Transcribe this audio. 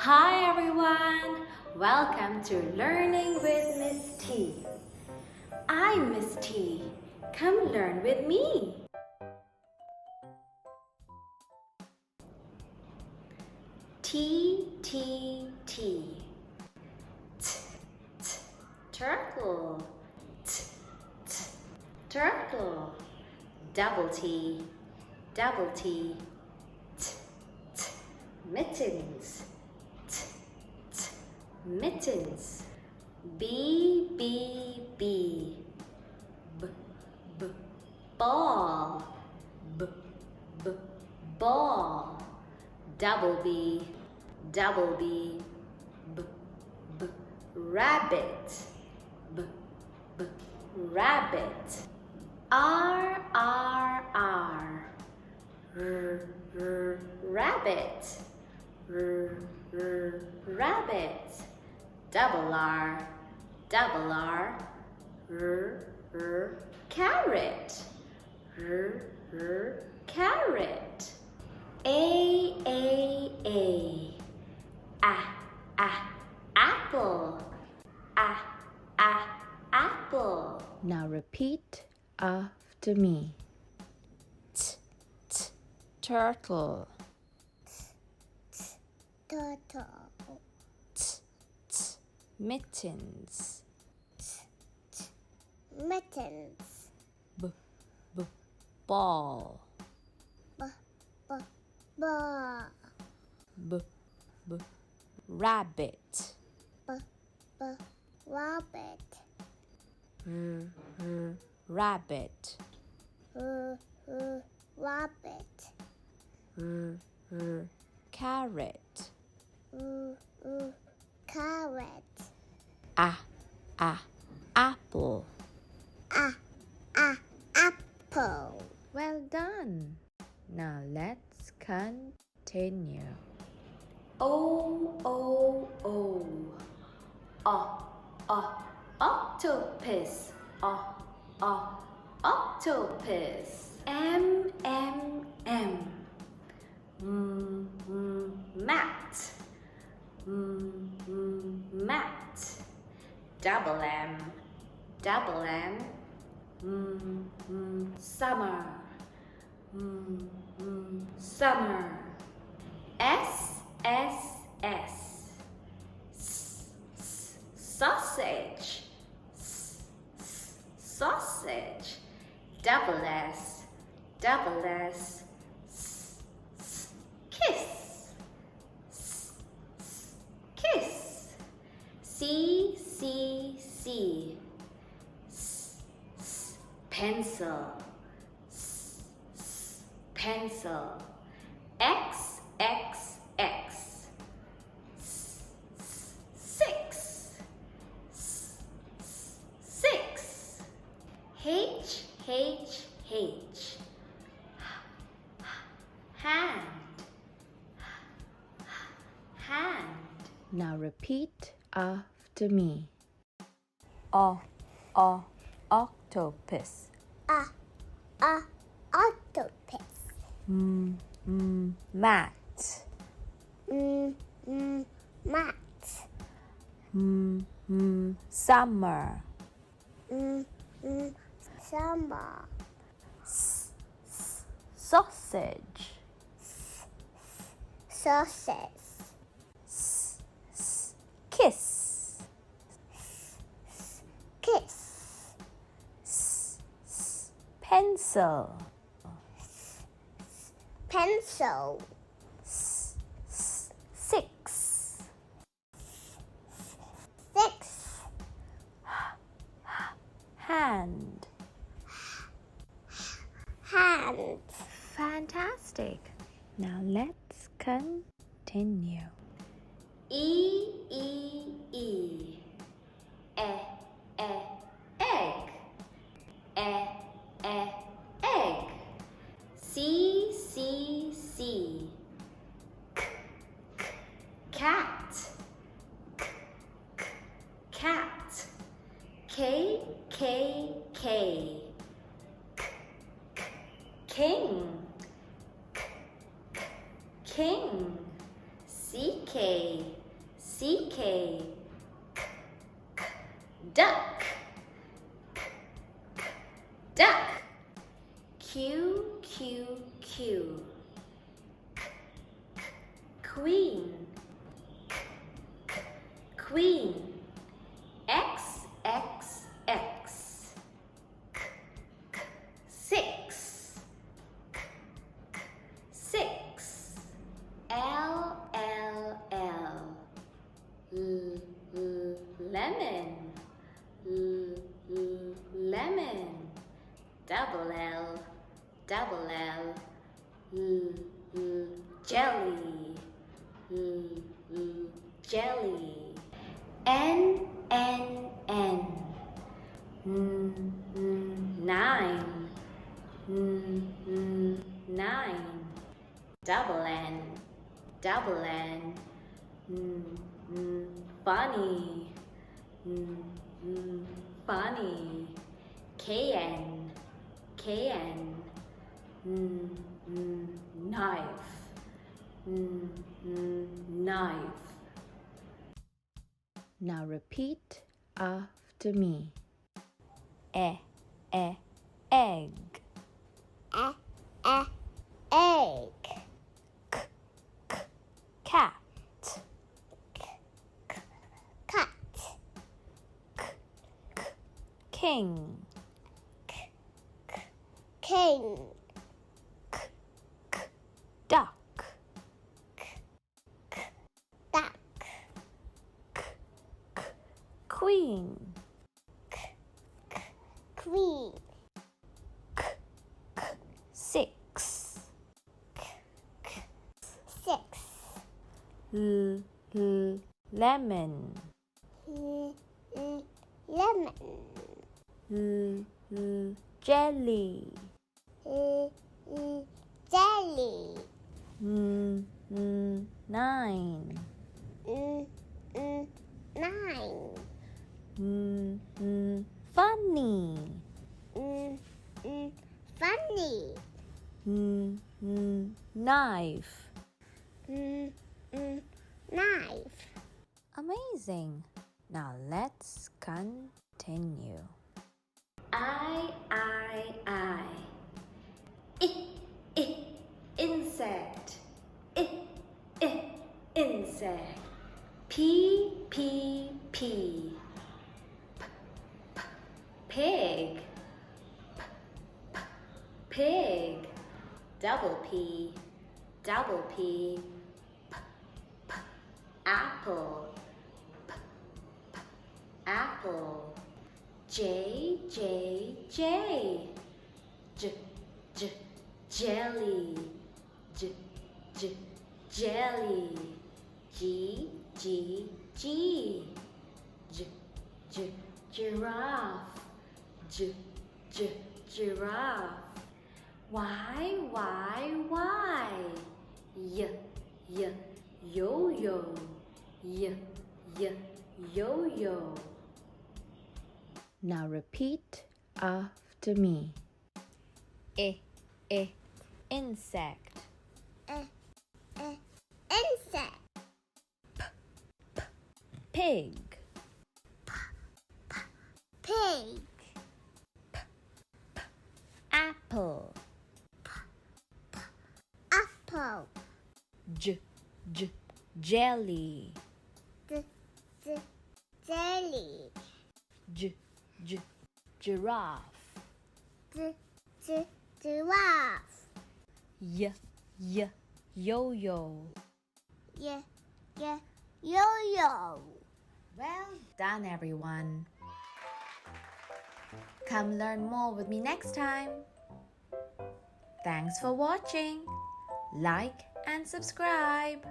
Hi everyone! Welcome to Learning with Miss T. I'm Miss T. Come learn with me. T, T, T. T, T, turtle. T, T, turtle. Double T, double T. T, T, mittens. T, T, mittens. B, B, B. B, B, ball. B, B, ball. Double B, double B. B, B, rabbit. B, B, rabbit. R, R, R. R, R, rabbit. R, R, rabbit. Double R, double R. R, R, carrot. R, R, carrot. A, A. Apple. Apple. Now repeat after me. T, t, turtle. Turtle. T, t, mittens. Mittens. B, b, ball. Ball. B, b, rabbit. Rabbit. R, r, rabbit. Rabbit. R, r, carrot. Carrot. Apple. Apple. Well done. Now let's continue. O, octopus. Octopus. M, mat. Mat. Double M, summer. Summer. S, sausage. Sausage. Double S, kiss. Kiss. C, pencil. Pencil. X, six. H, hand. Now repeat after me. Octopus. Octopus. Mat. Mat. Summer. Summer. Sausage. Sausage. Kiss. Kiss. Pencil. Pencil. Six. Hand. Hand. Fantastic. Now let's continue. E, egg. Egg. C, cat. Cat. K, king. King. C, CK, CK, duck, duck. Q, Q, Q, queen, queen. X, X, X, six, six. L, L, L, lemon, lemon. Double L, double L, jelly, jelly. N, N, N, nine, nine. Double N, double N, funny, funny. KN, KN, knife, knife. Now repeat after me. Egg. egg, Cat. cat, King. king, Duck. duck, Queen. queen, Six. six, Lemon. lemon, Jelly. jelly, Nine. nine, Funny. funny, Knife. knife. Amazing. Now let's continue. I, insect, insect. P, pig, pig. Double P, apple, apple. J, jelly, jelly. G, giraffe, giraffe. Y, yo-yo, yo-yo. Now repeat after me. Insect. Insect, Pig. pig, Apple. apple, Jelly. jelly, Giraffe. giraffe, Yo-yo. yo-yo. Well done, everyone. Come learn more with me next time. Thanks for watching. Like and subscribe.